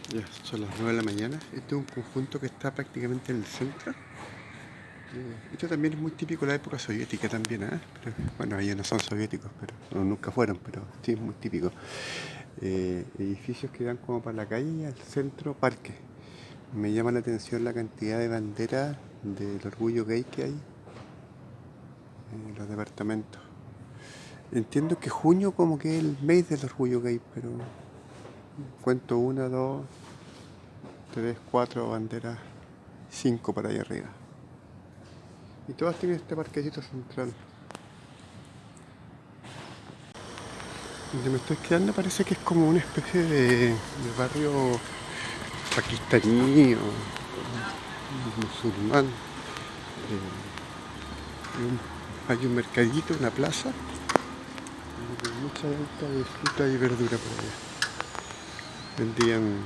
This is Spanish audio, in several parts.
Ya son las 9 de la mañana. Este es un conjunto que está prácticamente en el centro. Esto también es muy típico de la época soviética también, ¿eh? Pero, bueno, ellos no son soviéticos, pero no, nunca fueron, pero sí es muy típico. Edificios que dan como para la calle y al centro parque. Me llama la atención la cantidad de banderas del orgullo gay que hay en los departamentos. Entiendo que junio como que es el mes del orgullo gay, pero cuento una, dos, tres, cuatro banderas, cinco para allá arriba. Y todas tienen este parquecito central. Donde me estoy quedando parece que es como una especie de barrio pakistaní o musulmán. Hay un mercadito, una plaza, con mucha venta de fruta y verdura por allá. Vendían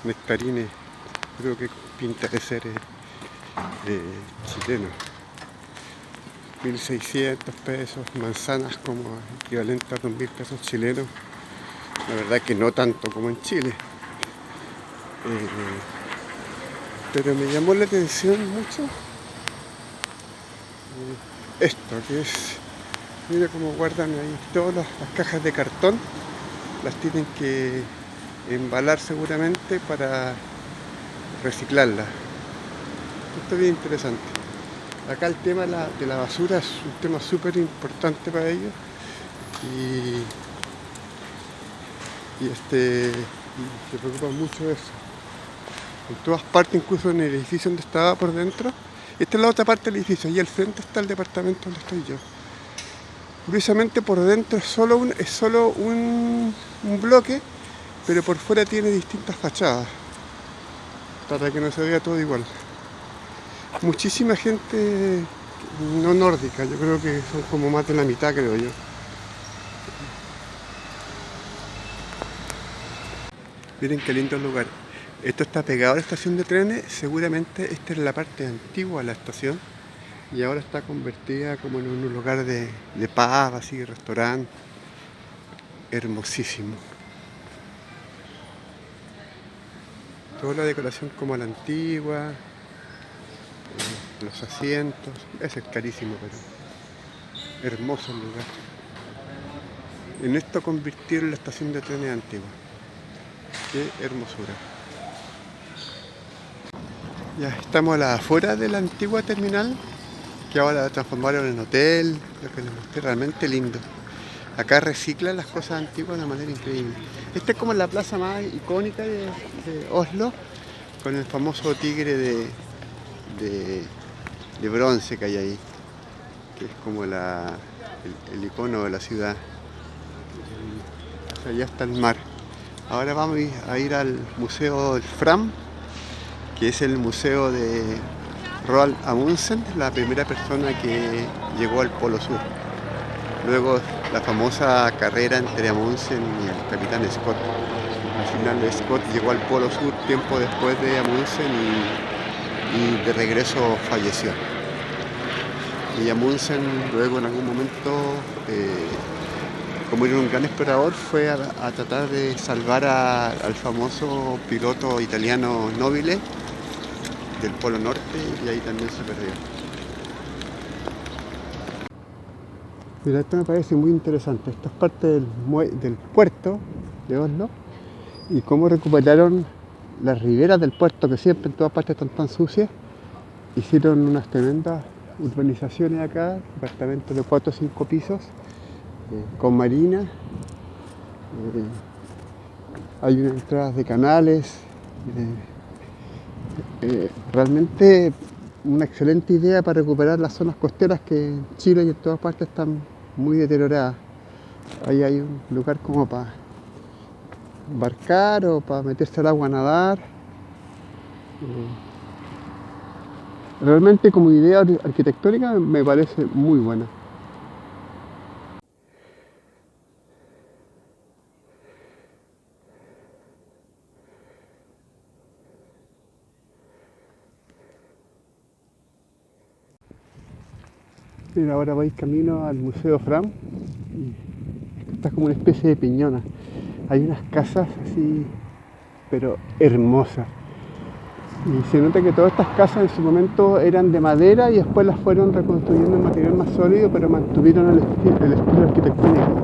nectarines, creo que pinta de ser chileno. 1.600 pesos, manzanas como equivalente a 2.000 pesos chilenos. La verdad que no tanto como en Chile. Pero me llamó la atención mucho esto, que es, mira cómo guardan ahí todas las cajas de cartón, las tienen que embalar seguramente para reciclarlas. Esto es bien interesante. Acá el tema de la basura es un tema súper importante para ellos y se preocupan mucho de eso. En todas partes, incluso en el edificio donde estaba por dentro. Esta es la otra parte del edificio y al frente está el departamento donde estoy yo. Curiosamente por dentro es solo un bloque, pero por fuera tiene distintas fachadas, para que no se vea todo igual. Muchísima gente no nórdica, yo creo que son como más de la mitad, creo yo. Miren qué lindo lugar. Esto está pegado a la estación de trenes, seguramente esta es la parte antigua de la estación y ahora está convertida como en un lugar de pub, así, restaurante, hermosísimo. Toda la decoración como a la antigua, los asientos, ese es carísimo, pero hermoso el lugar. En esto convirtieron la estación de trenes antigua. Qué hermosura. Ya estamos a la afuera de la antigua terminal, que ahora la transformaron en hotel, lo que les mostré, realmente lindo. Acá reciclan las cosas antiguas de una manera increíble. Esta es como la plaza más icónica de Oslo, con el famoso tigre de, de bronce que hay ahí, que es como el icono de la ciudad. O sea, allá está el mar. Ahora vamos a ir al Museo del Fram, que es el museo de Roald Amundsen, la primera persona que llegó al Polo Sur. Luego la famosa carrera entre Amundsen y el capitán Scott. Al final Scott llegó al Polo Sur tiempo después de Amundsen y de regreso falleció. Y Amundsen luego en algún momento, como era un gran explorador, fue a tratar de salvar al famoso piloto italiano Nobile del Polo Norte y ahí también se perdió. Mira, esto me parece muy interesante. Esto es parte del puerto de Oslo y cómo recuperaron las riberas del puerto que siempre en todas partes están tan sucias. Hicieron unas tremendas urbanizaciones acá, departamentos de 4 o 5 pisos, con marinas. Hay unas entradas de canales. Realmente una excelente idea para recuperar las zonas costeras que en Chile y en todas partes están muy deterioradas. Ahí hay un lugar como para embarcar o para meterse al agua a nadar. Realmente como idea arquitectónica me parece muy buena. Mira, ahora vais camino al Museo Fram y está como una especie de piñona. Hay unas casas así pero hermosa. Y se nota que todas estas casas en su momento eran de madera y después las fueron reconstruyendo en material más sólido, pero mantuvieron el estilo arquitectónico.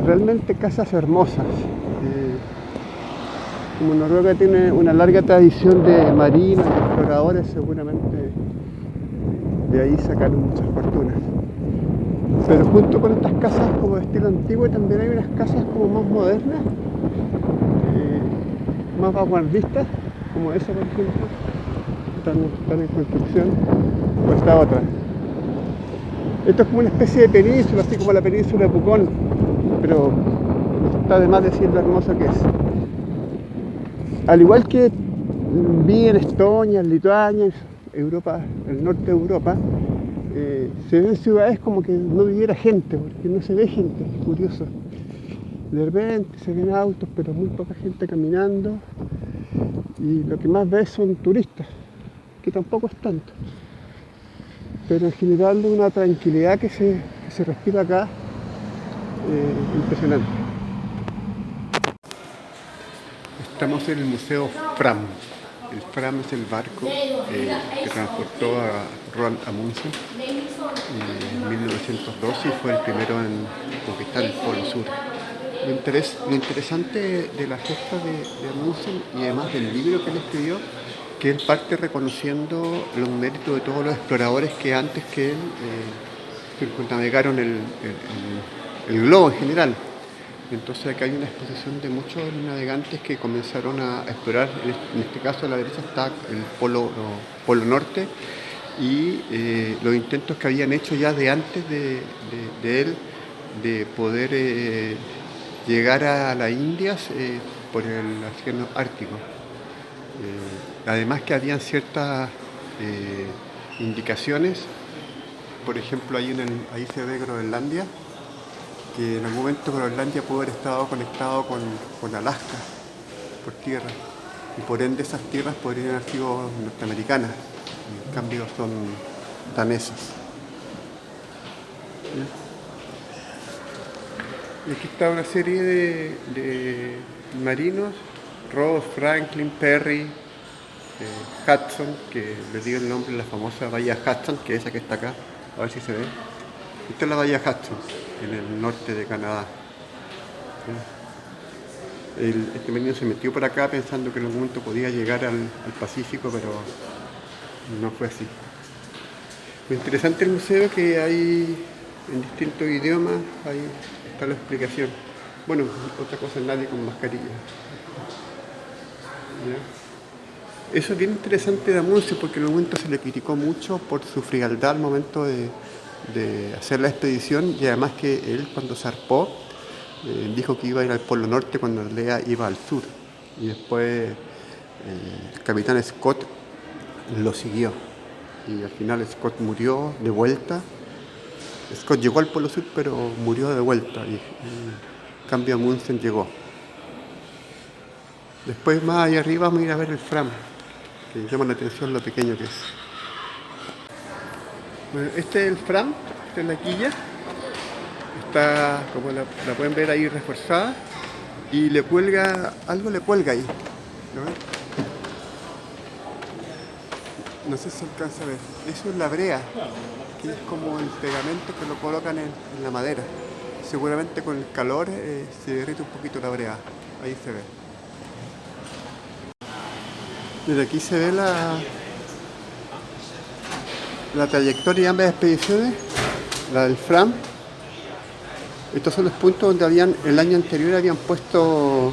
Realmente casas hermosas. Como Noruega tiene una larga tradición de marinos y exploradores, seguramente de ahí sacaron muchas fortunas. Pero junto con estas casas como de estilo antiguo también hay unas casas como más modernas, más vanguardistas, como esa por ejemplo, están en construcción, o esta otra. Esto es como una especie de península, así como la península de Pucón, pero está de más decir lo hermoso que es. Al igual que vi en Estonia, en Lituania, Europa, el norte de Europa, se ven ciudades como que no viviera gente, porque no se ve gente, es curioso. De repente se ven autos, pero muy poca gente caminando, y lo que más ves son turistas, que tampoco es tanto. Pero en general de una tranquilidad que se respira acá, impresionante. Estamos en el Museo Fram. El Fram es el barco que transportó a Roald Amundsen en 1912 y fue el primero en conquistar el Polo Sur. Lo interesante de la gesta de Amundsen y además del libro que él escribió, que él parte reconociendo los méritos de todos los exploradores que antes que él circunnavegaron el globo en general. Entonces acá hay una exposición de muchos de los navegantes que comenzaron a explorar, en este caso a la derecha está el polo norte y los intentos que habían hecho ya de antes de él de poder llegar a las Indias por el océano Ártico. Además que habían ciertas indicaciones, por ejemplo ahí se ve Groenlandia, que en algún momento Groenlandia pudo haber estado conectado con Alaska por tierra y por ende esas tierras podrían haber sido norteamericanas, en cambio son danesas. Y aquí está una serie de marinos, Ross, Franklin, Perry, Hudson, que les digo el nombre de la famosa bahía Hudson, que es esa que está acá, a ver si se ve. Esta es la bahía Hudson, en el norte de Canadá. Este marino se metió por acá pensando que en algún momento podía llegar al Pacífico, pero no fue así. Lo interesante del museo es que hay en distintos idiomas, ahí está la explicación. Bueno, otra cosa, nadie con mascarilla. ¿Ya? Eso es bien interesante de Amundsen porque en algún momento se le criticó mucho por su frialdad al momento de hacer la expedición y además que él cuando zarpó dijo que iba a ir al Polo Norte cuando en realidad iba al sur y después el capitán Scott lo siguió y al final Scott murió de vuelta. Scott llegó al Polo Sur pero murió de vuelta y en cambio Amundsen llegó. Después más allá arriba vamos a ir a ver el Fram, que llama la atención lo pequeño que es. Bueno, este es el Fram, esta es la quilla, está como la pueden ver ahí reforzada y algo le cuelga ahí, ¿no ven? No sé si se alcanza a ver, eso es la brea, que es como el pegamento que lo colocan en la madera, seguramente con el calor se derrite un poquito la brea, ahí se ve. Desde aquí se ve la trayectoria de ambas expediciones, la del Fram. Estos son los puntos donde el año anterior habían puesto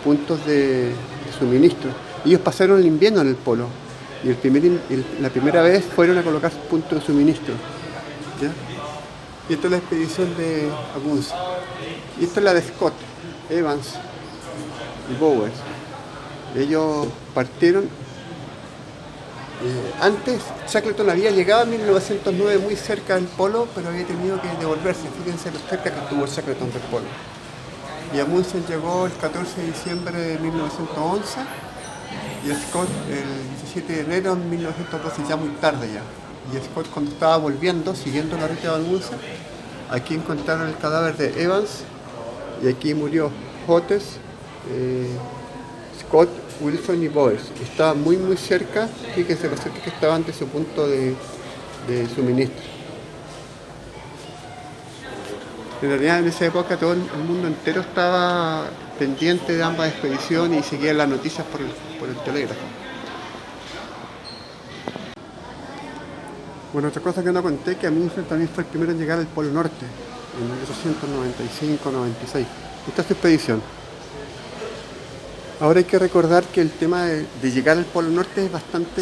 puntos de suministro. Ellos pasaron el invierno en el polo y la primera vez fueron a colocar puntos de suministro. ¿Ya? Y esta es la expedición de Amundsen. Y esta es la de Scott, Evans y Bowers. Ellos partieron. Antes Shackleton había llegado en 1909 muy cerca del polo, pero había tenido que devolverse. Fíjense lo cerca que estuvo Shackleton del polo. Y Amundsen llegó el 14 de diciembre de 1911 y Scott el 17 de enero de 1912, ya muy tarde ya. Y Scott cuando estaba volviendo, siguiendo la ruta de Amundsen, aquí encontraron el cadáver de Evans y aquí murió Oates, Scott, Wilson y Bowers. Estaban muy muy cerca, fíjense lo cerca que estaban de su punto de suministro. En realidad en esa época todo el mundo entero estaba pendiente de ambas expediciones y seguía las noticias por el telégrafo. Bueno, otra cosa que no conté, que Amundsen también fue el primero en llegar al Polo Norte, en 1895-96. Esta es su expedición. Ahora hay que recordar que el tema de llegar al Polo Norte es bastante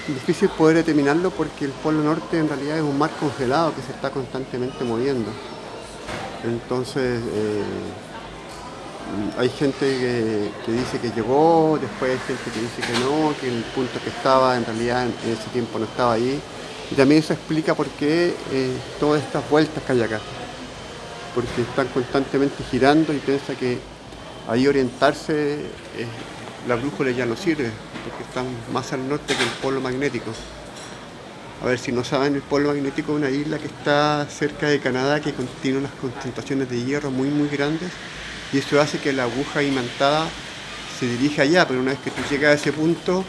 difícil poder determinarlo porque el Polo Norte en realidad es un mar congelado que se está constantemente moviendo. Entonces hay gente que dice que llegó, después hay gente que dice que no, que el punto que estaba en realidad en ese tiempo no estaba ahí. Y también eso explica por qué todas estas vueltas que hay acá. Porque están constantemente girando y piensa que ahí orientarse, la brújula ya no sirve, porque están más al norte que el polo magnético. A ver, si no saben, el polo magnético es una isla que está cerca de Canadá, que tiene unas concentraciones de hierro muy muy grandes, y eso hace que la aguja imantada se dirija allá, pero una vez que tú llegas a ese punto,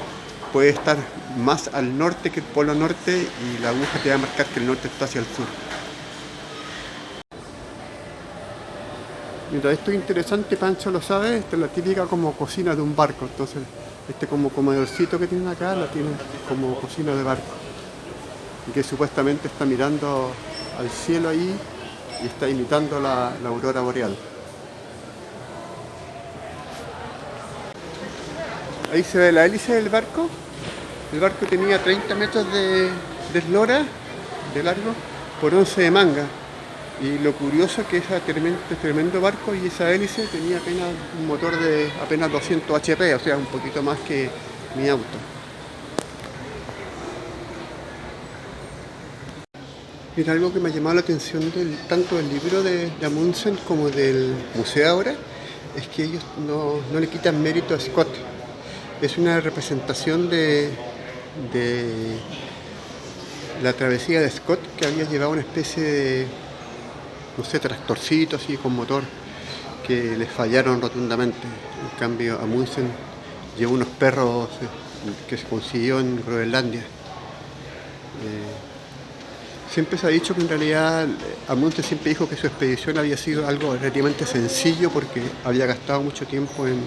puede estar más al norte que el polo norte, y la aguja te va a marcar que el norte está hacia el sur. Mira, esto es interesante, Pancho lo sabe, esta es la típica como cocina de un barco, entonces este como comedorcito que tienen acá, la tienen como cocina de barco, y que supuestamente está mirando al cielo ahí y está imitando la aurora boreal. Ahí se ve la hélice del barco. El barco tenía 30 metros de eslora de largo por 11 de manga. Y lo curioso es que ese tremendo barco y esa hélice tenía apenas un motor de apenas 200 HP, o sea, un poquito más que mi auto. Mira, algo que me ha llamado la atención tanto del libro de Amundsen como del museo ahora, es que ellos no le quitan mérito a Scott. Es una representación de la travesía de Scott, que había llevado una especie de, no sé, tractorcito así con motor, que les fallaron rotundamente. En cambio, Amundsen llevó unos perros que se consiguió en Groenlandia. Siempre se ha dicho que en realidad Amundsen siempre dijo que su expedición había sido algo relativamente sencillo porque había gastado mucho tiempo en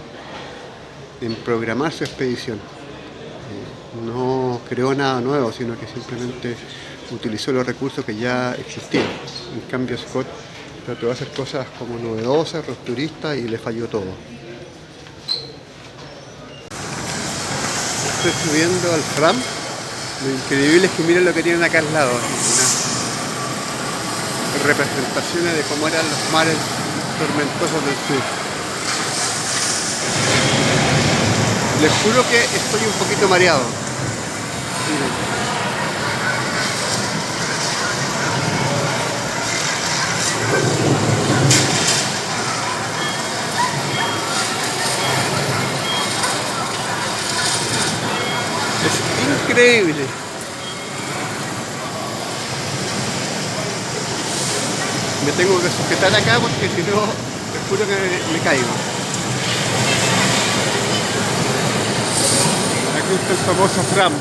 programar su expedición. No creó nada nuevo, sino que simplemente utilizó los recursos que ya existían. En cambio Scott trató de hacer cosas como novedosas, rupturistas, y le falló todo. Estoy subiendo al Fram. Lo increíble es que miren lo que tienen acá al lado. Unas representaciones de cómo eran los mares tormentosos del sur. Les juro que estoy un poquito mareado. Miren. Es increíble. Me tengo que sujetar acá porque si no, les juro que me caigo. Aquí está el famoso Fram.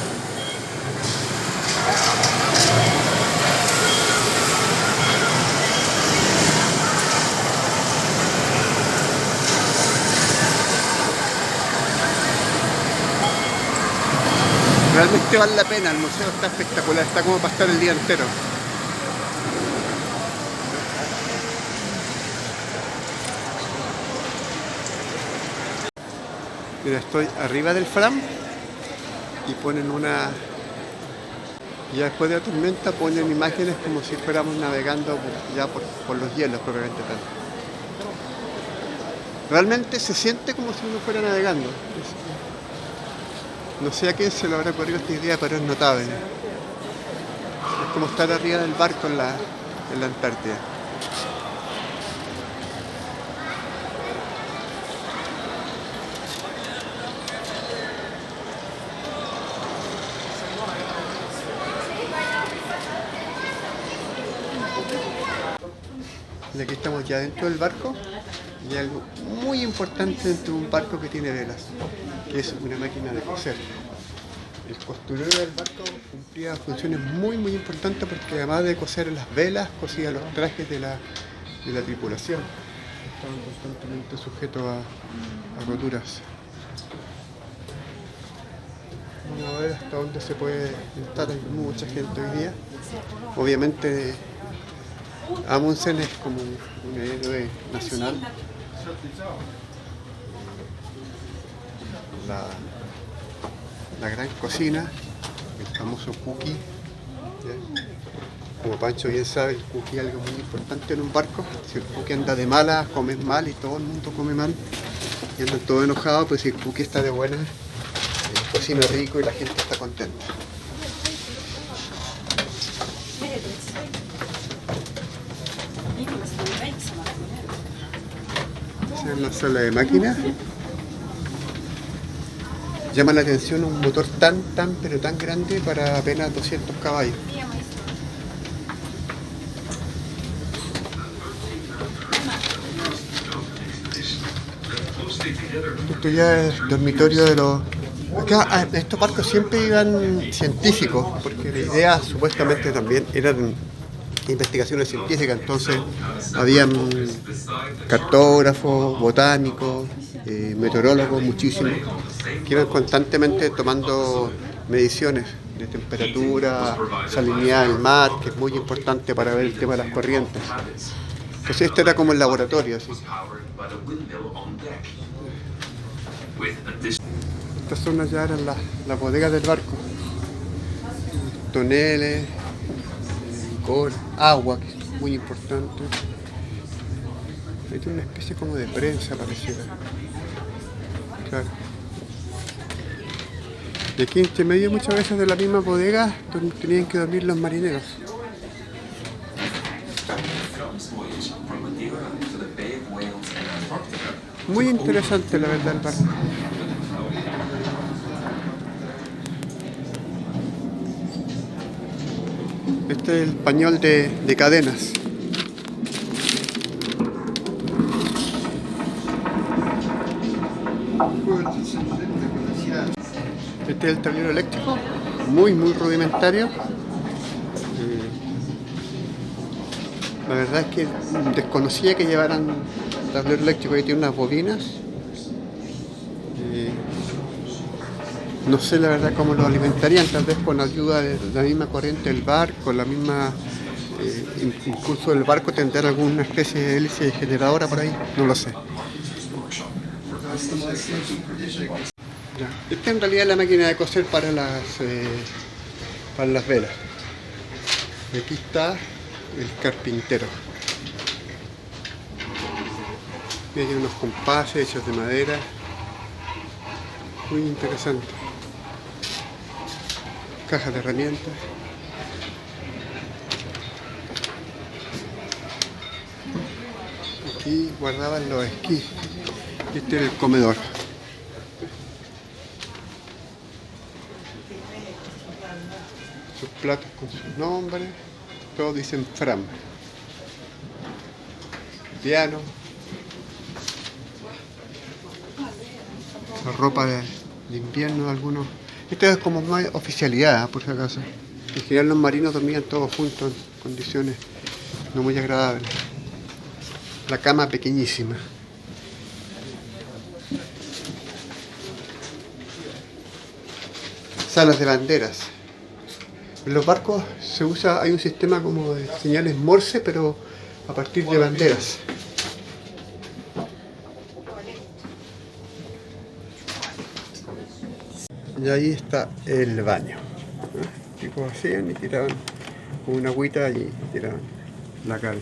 Realmente vale la pena, el museo está espectacular, está como para estar el día entero. Mira, estoy arriba del Fram y ponen una... Ya después de la tormenta ponen imágenes como si fuéramos navegando ya por los hielos propiamente tal. Realmente se siente como si uno fuera navegando. No sé a quién se lo habrá ocurrido esta idea, pero es notable. Es como estar arriba del barco en la Antártida. Y aquí estamos ya dentro del barco. Y algo muy importante dentro de un barco que tiene velas, que es una máquina de coser. El costurero del barco cumplía funciones muy importantes porque además de coser las velas, cosía los trajes de la tripulación. Estaban constantemente sujetos a roturas. Vamos a ver hasta dónde se puede estar. Hay mucha gente hoy día. Obviamente Amundsen es como un héroe nacional. La gran cocina, el famoso cookie. ¿Ya? Como Pancho bien sabe, el cookie es algo muy importante en un barco. Si el cookie anda de mala, come mal y todo el mundo come mal. Y andan todos enojados, pues si el cookie está de buena, cocina rico y la gente está contenta. Esa es la sala de máquinas. Llama la atención un motor pero tan grande para apenas 200 caballos. Esto ya es el dormitorio de los... Acá en estos barcos siempre iban científicos, porque la idea supuestamente también era de investigaciones científicas, entonces habían cartógrafos, botánicos, meteorólogos, muchísimos, que iban constantemente tomando mediciones de temperatura, salinidad del mar, que es muy importante para ver el tema de las corrientes. Entonces este era como el laboratorio, así. Estas zonas ya eran las bodegas del barco. Toneles, licor, agua, que es muy importante. Hay una especie como de prensa, pareciera. Claro. Y aquí entre medio muchas veces de la misma bodega tenían que dormir los marineros. Muy interesante la verdad el barco. Este es el pañol de cadenas. Este es el tablero eléctrico, muy rudimentario. La verdad es que desconocía que llevaran tablero eléctrico. Ahí tiene unas bobinas. No sé la verdad cómo lo alimentarían, tal vez con ayuda de la misma corriente del barco, la misma, incluso el barco tendrá alguna especie de hélice generadora por ahí, no lo sé. Ya. Esta en realidad es la máquina de coser para las velas. Y aquí está el carpintero. Y hay unos compases hechos de madera, muy interesante. Cajas de herramientas. Aquí guardaban los esquís. Este era el comedor. Sus platos con sus nombres. Todos dicen Fram. Piano. La ropa de invierno, algunos. Esto es como más oficialidad, por si acaso. En general los marinos dormían todos juntos en condiciones no muy agradables. La cama pequeñísima. Salas de banderas. En los barcos se usa, hay un sistema como de señales Morse, pero a partir de banderas. Y ahí está el baño. Los chicos hacían y tiraban con una agüita y tiraban la carga.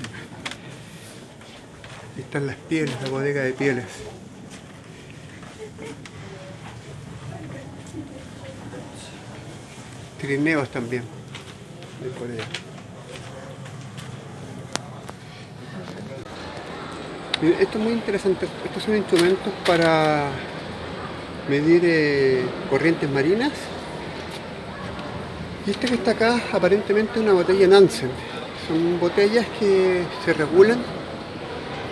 Ahí están las pieles, la bodega de pieles. Trineos también. De por allá. Esto es muy interesante. Estos son instrumentos para medir corrientes marinas. Y este que está acá aparentemente es una botella Nansen. Son botellas que se regulan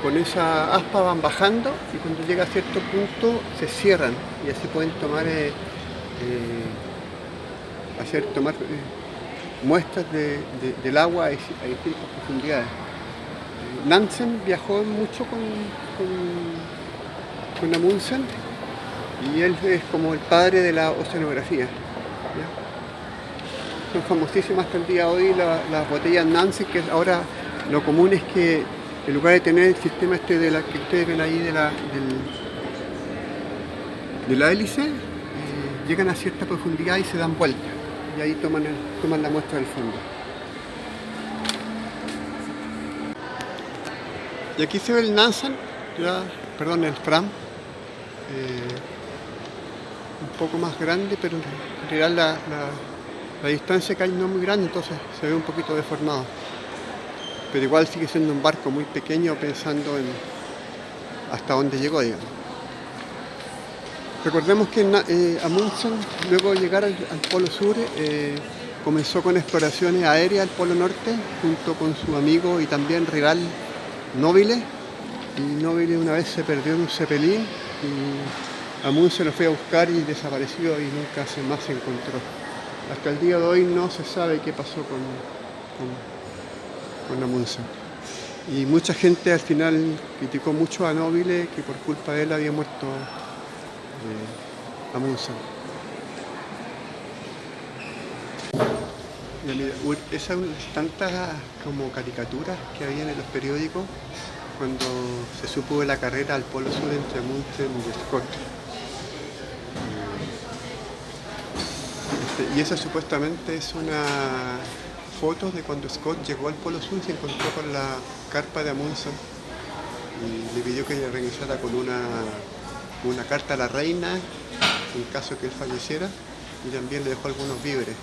con esa aspa van bajando y cuando llega a cierto punto se cierran y así pueden tomar muestras del agua a distintas profundidades. Nansen viajó mucho con Amundsen y él es como el padre de la oceanografía, ¿ya? Son famosísimas hasta el día de hoy las botellas Nansen, que ahora lo común es que en lugar de tener el sistema este que ustedes ven ahí de la hélice, llegan a cierta profundidad y se dan vuelta y ahí toman la muestra del fondo. Y aquí se ve el Nansen, el Fram, un poco más grande, pero en realidad la distancia que hay no es muy grande, entonces se ve un poquito deformado. Pero igual sigue siendo un barco muy pequeño pensando en hasta dónde llegó, digamos. Recordemos que Amundsen, luego de llegar al Polo Sur, comenzó con exploraciones aéreas al Polo Norte, junto con su amigo y también rival Nobile. Y Nobile una vez se perdió en un Zeppelin y Amundsen lo fue a buscar y desapareció y nunca más se encontró. Hasta el día de hoy no se sabe qué pasó con Amundsen. Y mucha gente al final criticó mucho a Nobile, que por culpa de él había muerto Amundsen. Esas tantas como caricaturas que había en los periódicos cuando se supo de la carrera al Polo Sur entre Amundsen y Scott. Y esa supuestamente es una foto de cuando Scott llegó al Polo Sur y se encontró con la carpa de Amundsen y le pidió que le regresara con una carta a la reina en caso que él falleciera y también le dejó algunos víveres.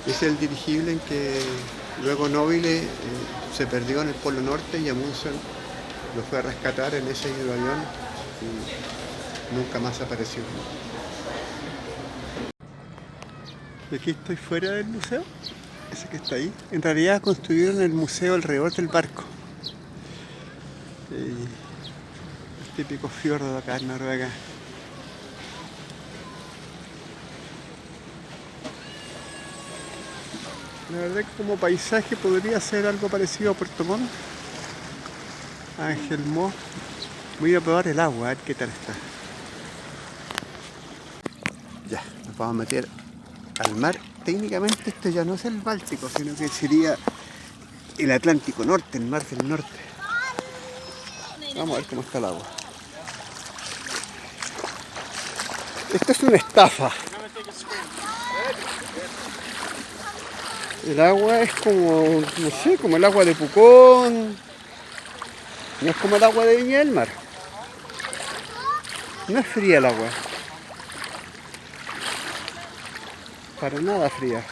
Es el dirigible en que luego Nobile se perdió en el Polo Norte y Amundsen lo fue a rescatar en ese hidroavión y nunca más apareció. Y aquí estoy fuera del museo, ese que está ahí. En realidad construyeron el museo alrededor del barco. El típico fiordo de acá en Noruega. La verdad que como paisaje podría ser algo parecido a Puerto Montt, a Ángel Mo. Voy a probar el agua, a ver qué tal está. Ya, nos vamos a meter al mar. Técnicamente este ya no es el Báltico, sino que sería el Atlántico Norte, el mar del norte. Vamos a ver cómo está el agua. Esto es una estafa. El agua es como, no sé, como el agua de Pucón. No es como el agua de Viña del Mar. No es fría el agua. Para nada fría.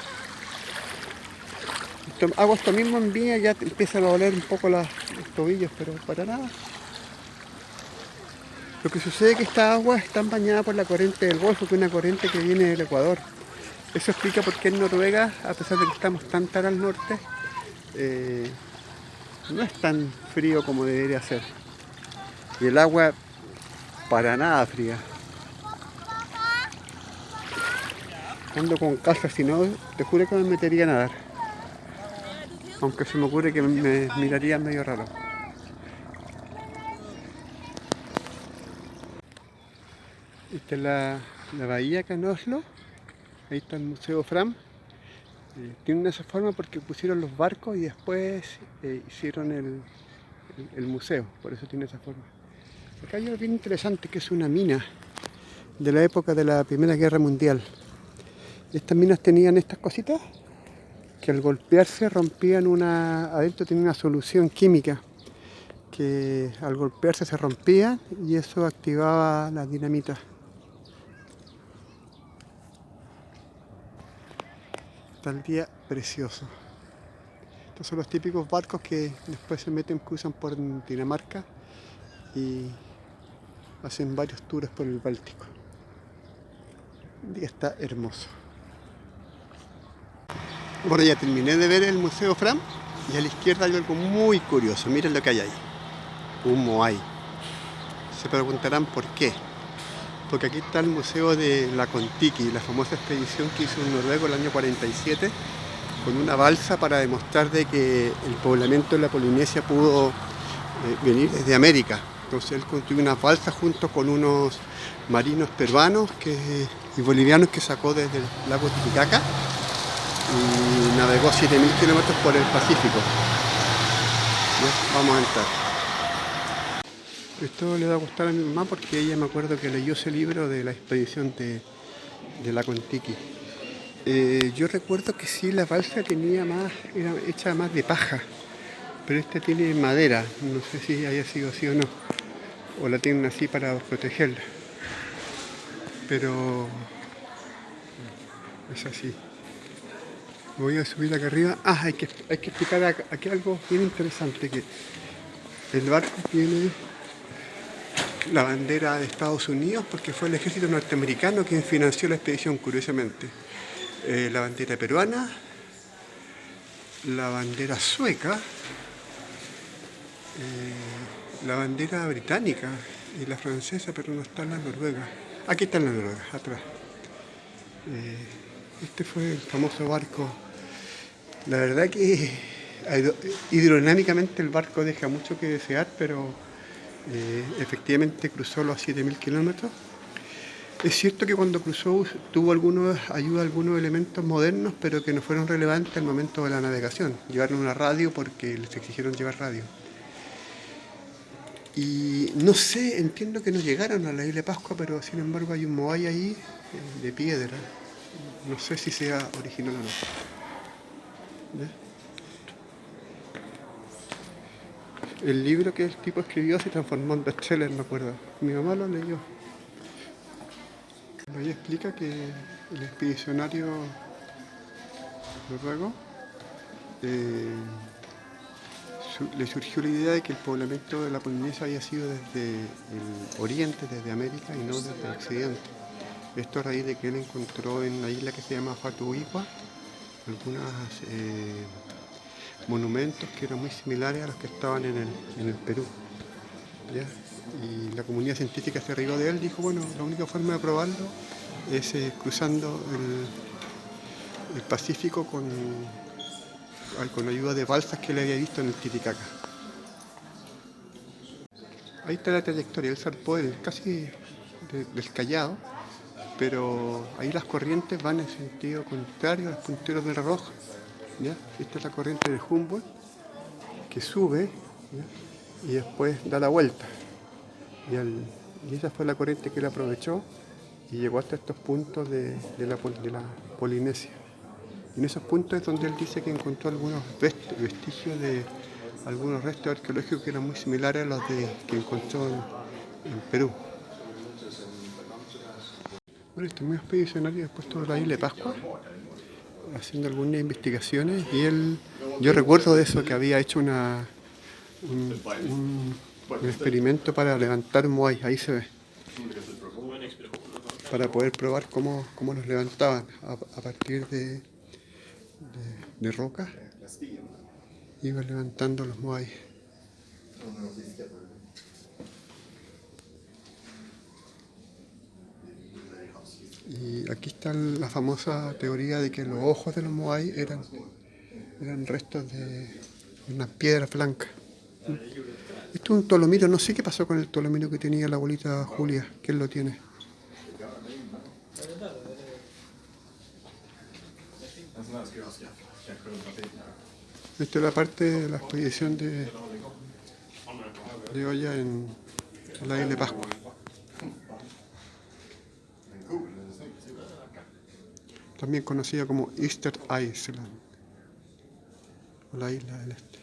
Hago esto mismo en Viña, ya te empiezan a doler un poco los tobillos, pero para nada. Lo que sucede es que estas aguas están bañadas por la corriente del Golfo, que es una corriente que viene del Ecuador. Eso explica por qué en Noruega, a pesar de que estamos tan al norte, no es tan frío como debería ser. Y el agua para nada fría. Ando con calzas, si no, te juro que me metería a nadar. Aunque se me ocurre que me miraría medio raro. Esta es la bahía acá en Oslo. Ahí está el Museo Fram. Tienen esa forma porque pusieron los barcos y después hicieron el museo. Por eso tiene esa forma. Acá hay algo bien interesante que es una mina de la época de la Primera Guerra Mundial. Estas minas tenían estas cositas que al golpearse rompían adentro tenía una solución química que al golpearse se rompía y eso activaba la dinamita. Está el día precioso. Estos son los típicos barcos que después cruzan por Dinamarca y hacen varios tours por el Báltico. El día está hermoso. Bueno, ya terminé de ver el Museo Fram Y a la izquierda hay algo muy curioso, miren lo que hay ahí, un Moai. Se preguntarán por qué. Porque aquí está el Museo de la Kon-Tiki, la famosa expedición que hizo un noruego el año 47 con una balsa para demostrar de que el poblamiento de la Polinesia pudo venir desde América. Entonces él construyó una balsa junto con unos marinos peruanos y bolivianos que sacó desde el lago Titicaca y navegó 7000 kilómetros por el Pacífico. ¿Ya? Vamos a entrar. Esto le va a gustar a mi mamá porque ella me acuerdo que leyó ese libro de la expedición de la Kon-Tiki. Yo recuerdo que sí, la balsa era hecha más de paja, pero esta tiene madera, no sé si haya sido así o no, o la tienen así para protegerla, pero es así. Voy a subir acá arriba. Hay que explicar aquí algo bien interesante, que el barco tiene la bandera de Estados Unidos porque fue el ejército norteamericano quien financió la expedición, curiosamente. La bandera peruana, la bandera sueca, la bandera británica y la francesa, pero no está la noruega. Aquí está la noruega, atrás. Este fue el famoso barco. La verdad que hidrodinámicamente el barco deja mucho que desear, pero efectivamente cruzó los 7000 kilómetros. Es cierto que cuando cruzó tuvo ayuda a algunos elementos modernos, pero que no fueron relevantes al momento de la navegación. Llevaron una radio porque les exigieron llevar radio. Y no sé, entiendo que no llegaron a la isla de Pascua, pero sin embargo hay un moai ahí de piedra. No sé si sea original o no. ¿Ves? El libro que el tipo escribió se transformó en bestseller, me acuerdo. Mi mamá lo leyó. Ahí explica que el expedicionario noruego le surgió la idea de que el poblamiento de la Polinesia había sido desde el oriente, desde América y no desde el occidente. Esto a raíz de que él encontró en la isla que se llama Fatuigua algunos monumentos que eran muy similares a los que estaban en el Perú. ¿Ya? Y la comunidad científica se rió de él, dijo, bueno, la única forma de probarlo es cruzando el Pacífico con ayuda de balsas que le había visto en el Titicaca. Ahí está la trayectoria, él zarpó casi del Callao, pero ahí las corrientes van en sentido contrario a los punteros del reloj. ¿Ya? Esta es la corriente de Humboldt que sube, ¿ya? Y después da la vuelta. Y esa fue la corriente que él aprovechó y llegó hasta estos puntos de la Polinesia. En esos puntos es donde él dice que encontró algunos vestigios de algunos restos arqueológicos que eran muy similares a los que encontró en Perú. Bueno, este es muy expedicionario después todo la isla de Pascua, haciendo algunas investigaciones, y yo recuerdo de eso, que había hecho un experimento para levantar un moai, ahí se ve, para poder probar cómo los levantaban a partir de rocas, iban levantando los moai. Y aquí está la famosa teoría de que los ojos de los moai eran restos de unas piedras blancas. Esto es un tolomiro, no sé qué pasó con el tolomiro que tenía la abuelita Julia, ¿quién lo tiene? Esta es la parte de la expedición de Oya en la isla de Pascua. También conocida como Easter Island, o la isla del este.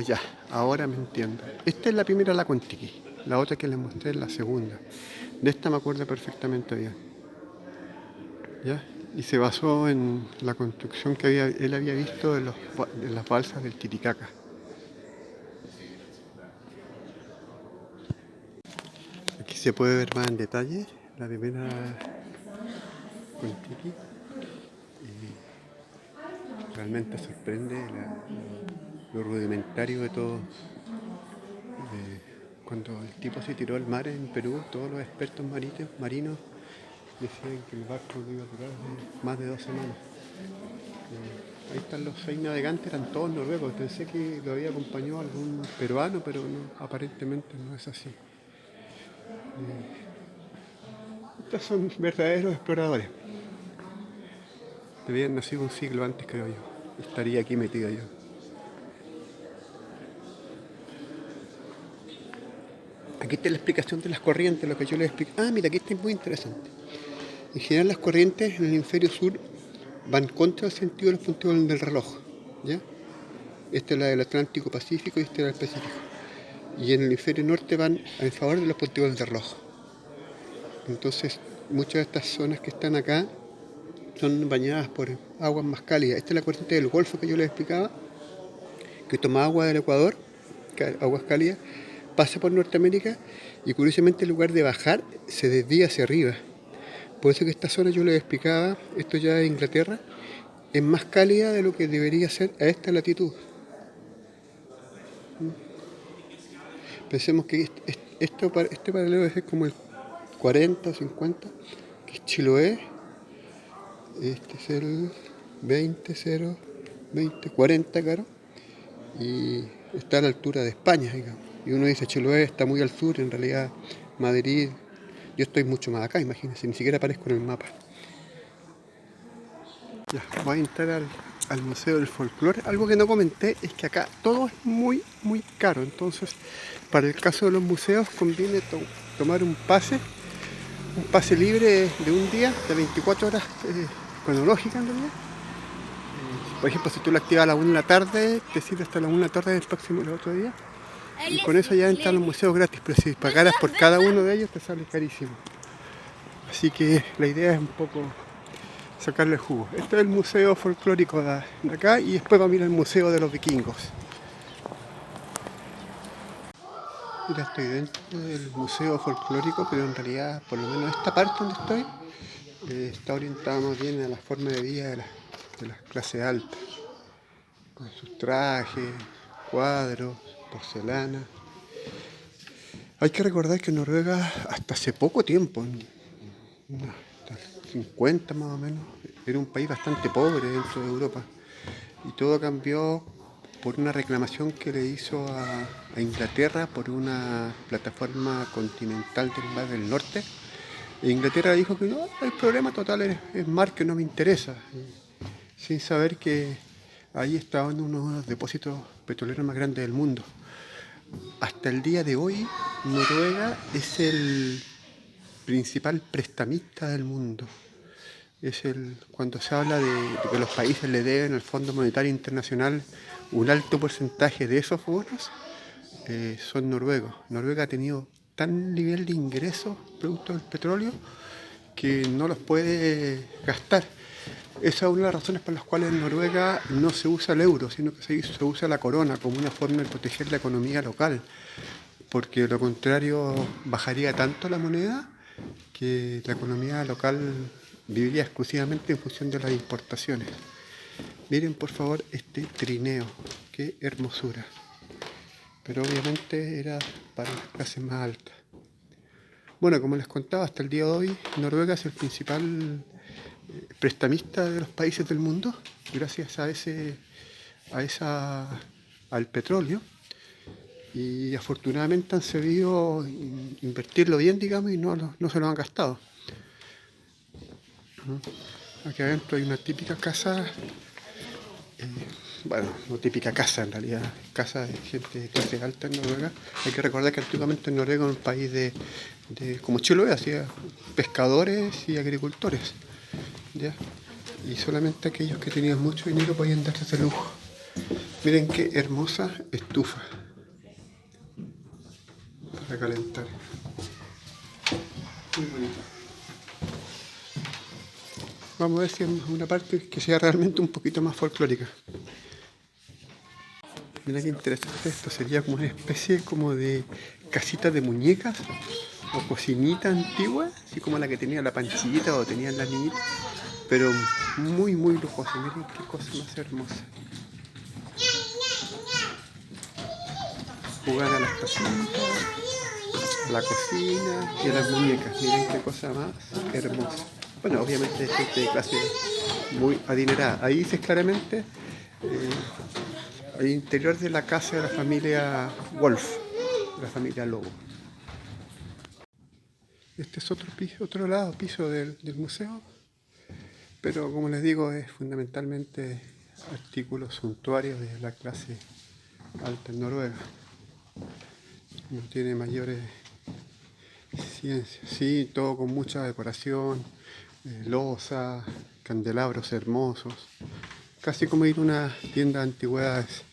Ya, ahora me entiendo. Esta es la primera, la Kon-Tiki. La otra que les mostré es la segunda. De esta me acuerdo perfectamente bien. ¿Ya? Y se basó en la construcción que él había visto de las balsas del Titicaca. Aquí se puede ver más en detalle la primera Kon-Tiki. Y realmente sorprende lo rudimentario de todo. Cuando el tipo se tiró al mar en Perú, todos los expertos marinos decían que el barco no iba a durar más de 2 semanas. Ahí están los 6 navegantes, eran todos noruegos. Pensé que lo había acompañado algún peruano, pero no, aparentemente no es así. Estos son verdaderos exploradores. Debían nacido un siglo antes, creo yo. Estaría aquí metido yo. Aquí está la explicación de las corrientes, lo que yo les explico. Ah, mira, aquí está muy interesante. En general las corrientes en el hemisferio sur van contra el sentido de los puntos del reloj. ¿Ya? Esta es la del Atlántico Pacífico y esta es la del Pacífico. Y en el hemisferio norte van en favor de los puntos del reloj. Entonces, muchas de estas zonas que están acá son bañadas por aguas más cálidas. Esta es la corriente del Golfo que yo les explicaba, que toma agua del Ecuador, aguas cálidas, pasa por Norteamérica y curiosamente en lugar de bajar se desvía hacia arriba. Por eso que esta zona yo les explicaba, esto ya de Inglaterra, es más cálida de lo que debería ser a esta latitud. Pensemos que este paralelo es como el 40 o 50, que es Chiloé. Este es el 20, 0, 20, 40, claro. Y está a la altura de España, digamos. Y uno dice Chiloé está muy al sur, en realidad Madrid, yo estoy mucho más acá, imagínense, ni siquiera aparezco en el mapa. Ya, voy a entrar al Museo del Folclore. Algo que no comenté es que acá todo es muy, muy caro. Entonces, para el caso de los museos, conviene tomar un pase libre de un día, de 24 horas cronológica en realidad. Por ejemplo, si tú lo activas a la 1 de la tarde, te sirve hasta la 1 de la tarde del otro día. Y con eso ya entran los museos gratis, pero si pagaras por cada uno de ellos te sale carísimo. Así que la idea es un poco sacarle el jugo. Este es el museo folclórico de acá y después vamos a ir al museo de los vikingos. Mira, estoy dentro del museo folclórico, pero en realidad, por lo menos esta parte donde estoy, está orientada más bien a la forma de vida de las clases altas, con sus trajes, cuadros, porcelana. Hay que recordar que Noruega hasta hace poco tiempo, hasta el 50 más o menos, era un país bastante pobre dentro de Europa. Y todo cambió por una reclamación que le hizo a Inglaterra por una plataforma continental del Mar del Norte. E Inglaterra dijo que no hay problema, total, es mar que no me interesa. Sin saber que ahí estaban uno de los depósitos petroleros más grandes del mundo. Hasta el día de hoy, Noruega es el principal prestamista del mundo. Cuando se habla de que los países le deben al Fondo Monetario Internacional un alto porcentaje de esos bonos, son noruegos. Noruega ha tenido tan nivel de ingresos producto del petróleo que no los puede gastar. Esa es una de las razones por las cuales en Noruega no se usa el euro, sino que se usa la corona como una forma de proteger la economía local, porque de lo contrario bajaría tanto la moneda que la economía local viviría exclusivamente en función de las importaciones. Miren por favor este trineo, qué hermosura. Pero obviamente era para las clases más altas. Bueno, como les contaba, hasta el día de hoy Noruega es el principal prestamista de los países del mundo, gracias al petróleo. Y afortunadamente han sabido invertirlo bien, digamos, y no se lo han gastado. Aquí adentro hay una típica casa, bueno, no típica casa en realidad, casa de gente de clase alta en Noruega. Hay que recordar que antiguamente Noruega era un país como Chiloé, hacía pescadores y agricultores, ¿ya? Y solamente aquellos que tenían mucho dinero podían darse ese lujo. Miren qué hermosa estufa para calentar. Muy bonito. Vamos a ver si hay una parte que sea realmente un poquito más folclórica. Mira qué interesante esto, sería como una especie como de casita de muñecas o cocinita antigua, así como la que tenía la Panchita o tenían las niñitas, pero muy muy lujosa. Miren qué cosa más hermosa. jugar a las casitas, a la cocina y a las muñecas. Miren qué cosa más hermosa. Bueno, obviamente es gente de clase muy adinerada. Ahí dice claramente el interior de la casa de la familia Wolf, de la familia Lobo. Este es otro piso, otro lado, piso del museo, pero como les digo, es fundamentalmente artículos suntuarios de la clase alta en Noruega. No tiene mayores ciencias, sí, todo con mucha decoración, loza, candelabros hermosos, casi como ir a una tienda de antigüedades.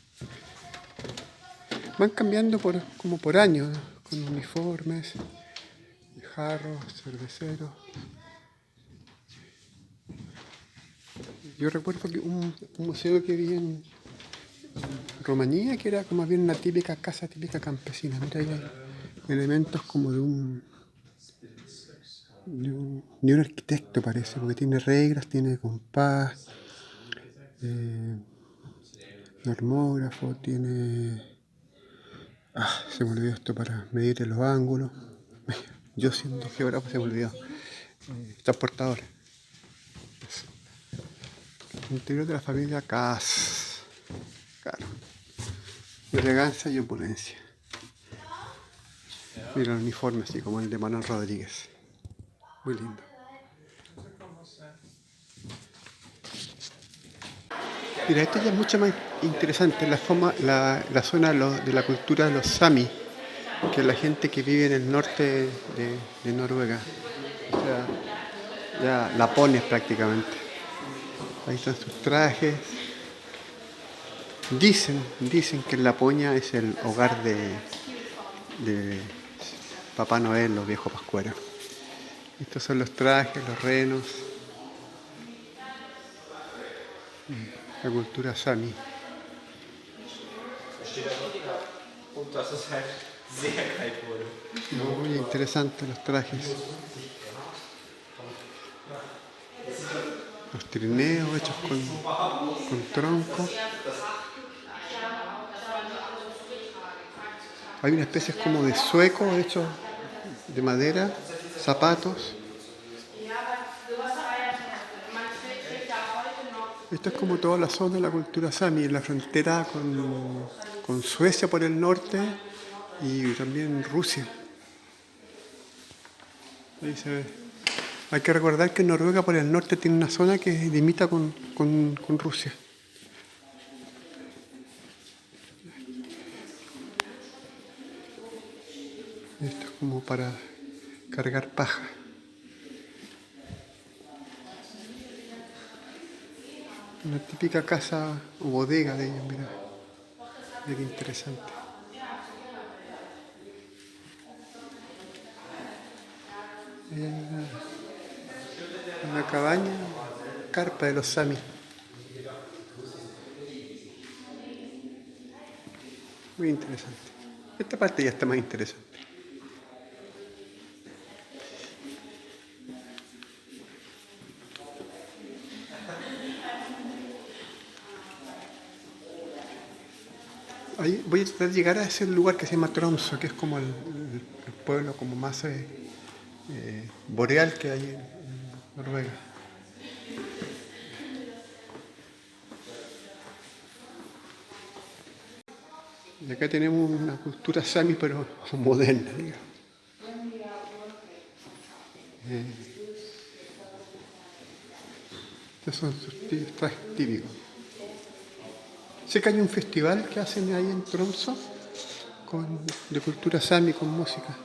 Van cambiando como por años, ¿no? Con uniformes, jarros, cerveceros. Yo recuerdo que un museo que vi en Rumanía, que era como más bien una típica casa típica campesina. Mira, ahí hay elementos como de un arquitecto parece, porque tiene reglas, tiene compás, normógrafo, tiene... se me olvidó esto para medir los ángulos. Yo siendo geógrafo se me olvidó. Transportador. Interior de la familia Kaas. Claro. Elegancia y opulencia. Mira el uniforme así como el de Manuel Rodríguez. Muy lindo. Mira, esto ya es mucho más interesante, la zona de la cultura de los Sami, que es la gente que vive en el norte de Noruega. O sea, ya lapones prácticamente. Ahí están sus trajes. Dicen que Laponia es el hogar de Papá Noel, los viejos pascueros. Estos son los trajes, los renos. La cultura Sami. Muy interesantes los trajes. Los trineos hechos con tronco. Hay una especie como de sueco hecho de madera, zapatos. Esto es como toda la zona de la cultura Sami, en la frontera con Suecia por el norte y también Rusia. Ahí se ve. Hay que recordar que Noruega por el norte tiene una zona que limita con Rusia. Esto es como para cargar paja. Una típica casa o bodega de ellos, mira. Mira qué interesante. Ahí hay una cabaña, carpa de los Sami. Muy interesante. Esta parte ya está más interesante. Ahí voy a tratar de llegar a ese lugar que se llama Tromsø, que es como el pueblo como más boreal que hay en Noruega. Y acá tenemos una cultura sami, pero moderna, digamos. Estos son sus trajes típicos. Sé que hay un festival que hacen ahí en Tromsø de cultura sami con música.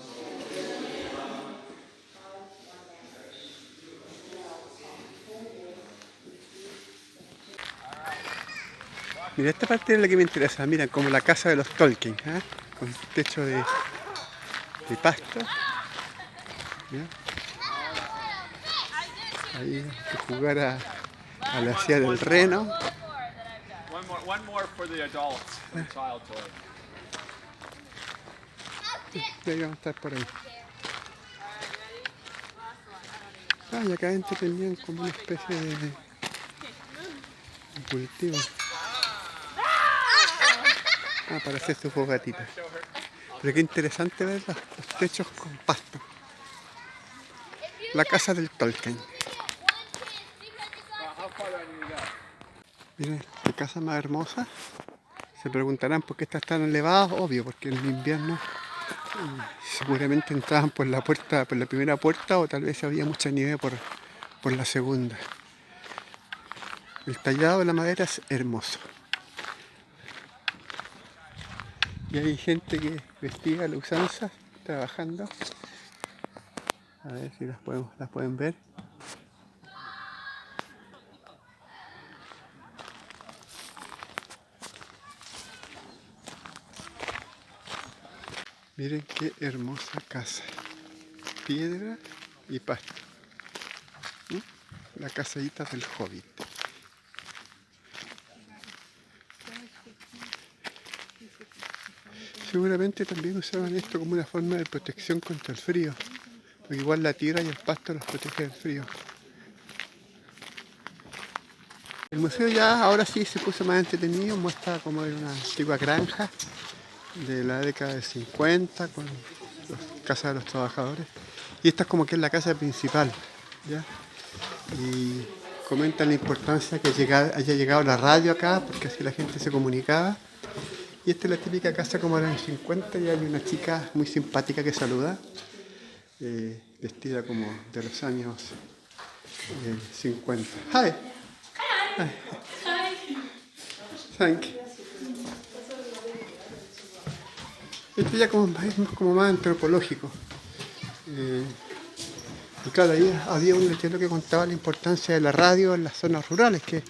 Mira, esta parte es la que me interesa. Mira, como la casa de los Tolkien, ¿eh? Con techo de pasto. ¿Ya? Ahí hay que jugar a la hacía del reno. Y ahí vamos a estar por ahí. Y acá adentro tenían como una especie de cultivo. Para hacer su fogatita. Pero qué interesante ver los techos con pasto. La casa del Tolkien. Miren, qué casa más hermosa. Se preguntarán por qué está tan elevado. Obvio, porque en el invierno seguramente entraban por la puerta, por la primera puerta, o tal vez había mucha nieve por la segunda. El tallado de la madera es hermoso. Y hay gente que vestida a la usanza, trabajando. A ver si las pueden ver. Miren qué hermosa casa. Piedra y pasto. La casadita del Hobbit. Seguramente también usaban esto como una forma de protección contra el frío. Porque igual la tierra y el pasto los protege del frío. El museo ya ahora sí se puso más entretenido, muestra como de una antigua granja de la década del 50 con las casas de los trabajadores. Y esta es como que es la casa principal, ¿ya? Y comentan la importancia que haya llegado la radio acá, porque así la gente se comunicaba. Y esta es la típica casa como de los 50 y hay una chica muy simpática que saluda, vestida como de los años 50. Hi. Hi. Thank you. Esto ya es como más antropológico. Y claro, ahí había un letrero que contaba la importancia de la radio en las zonas rurales, que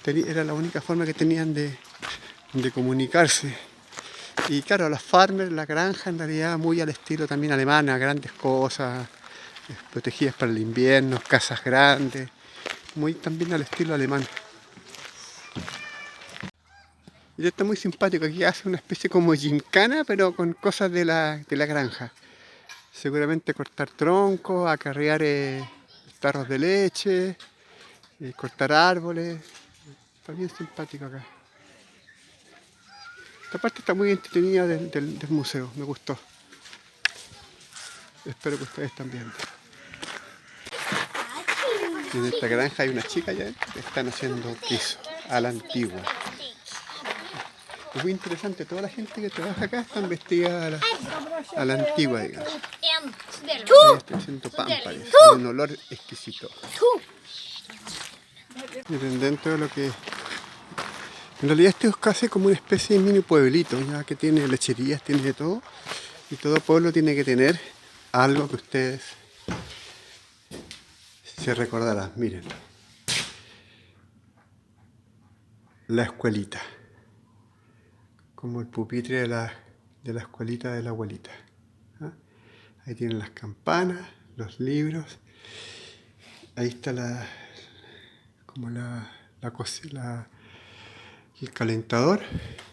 era la única forma que tenían de comunicarse. Y claro, las farmers, la granja, en realidad muy al estilo también alemán, grandes cosas, protegidas para el invierno, casas grandes, muy también al estilo alemán. Y esto es muy simpático, aquí hace una especie como gincana, pero con cosas de la granja. Seguramente cortar troncos, acarrear tarros de leche, cortar árboles. Está bien simpático acá. Esta parte está muy entretenida del museo, me gustó. Espero que ustedes también. En esta granja hay una chica ya que están haciendo queso a la antigua. Es muy interesante, toda la gente que trabaja acá están vestidas a la antigua, digamos. Ahí estoy haciendo pan, parece. Hay un olor exquisito. Miren, dentro de lo que... En realidad esto es casi como una especie de mini pueblito, ya que tiene lecherías, tiene de todo. Y todo pueblo tiene que tener algo que ustedes se recordarán. Miren. La escuelita. Como el pupitre de la escuelita de la abuelita. ¿Ah? Ahí tienen las campanas, los libros. Ahí está el calentador.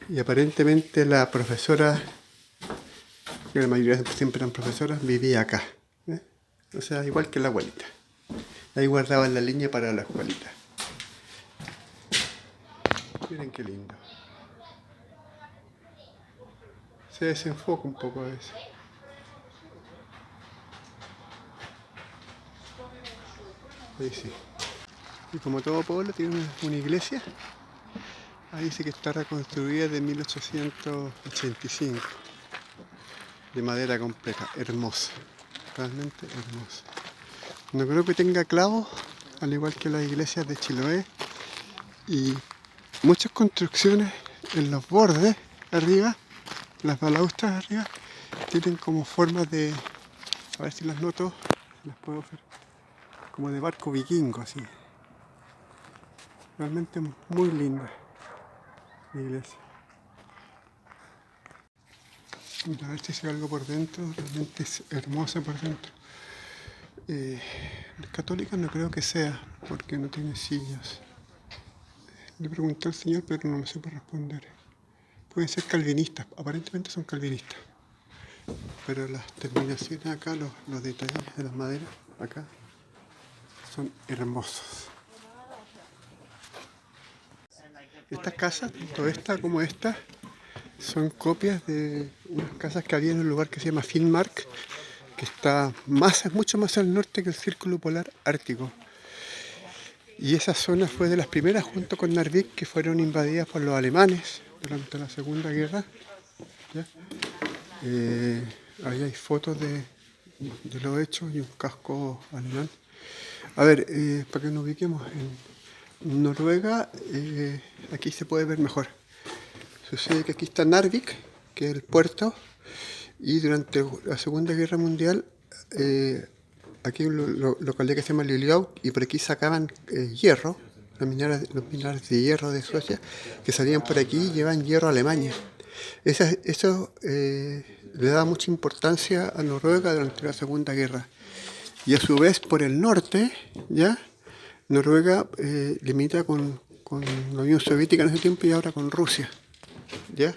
Y aparentemente la profesora, que la mayoría siempre eran profesoras, vivía acá. O sea, igual que la abuelita. Ahí guardaban la línea para la escuelita. Miren qué lindo. Se desenfoca un poco a veces. Ahí sí. Y como todo pueblo tiene una iglesia, ahí dice que está reconstruida de 1885. De madera completa, hermosa. Realmente hermosa. No creo que tenga clavos, al igual que las iglesias de Chiloé. Y muchas construcciones en los bordes arriba, las balaustras arriba, tienen como formas de, a ver si las noto, las puedo ver, como de barco vikingo, así. Realmente muy linda la iglesia. Mira, a ver si se ve algo por dentro, realmente es hermosa por dentro. Católica no creo que sea, porque no tiene sillas. Le pregunté al señor, pero no me supo responder. Pueden ser calvinistas, aparentemente son calvinistas. Pero las terminaciones acá, los detalles de las maderas, acá, son hermosos. Estas casas, tanto esta como esta, Son copias de unas casas que había en un lugar que se llama Finnmark, que está mucho más al norte que el Círculo Polar Ártico. Y esa zona fue de las primeras, junto con Narvik, que fueron invadidas por los alemanes durante la Segunda Guerra. ¿Ya? Ahí hay fotos de los hechos y un casco alemán. A ver, para que nos ubiquemos, en Noruega, aquí se puede ver mejor. Sucede que aquí está Narvik, que es el puerto, y durante la Segunda Guerra Mundial, aquí hay un localidad que se llama Luleå, y por aquí sacaban hierro, los minerales de hierro de Suecia, que salían por aquí y llevaban hierro a Alemania. Eso le daba mucha importancia a Noruega durante la Segunda Guerra. Y a su vez, por el norte, ¿ya? Noruega limita con la Unión Soviética en ese tiempo y ahora con Rusia. ¿Ya?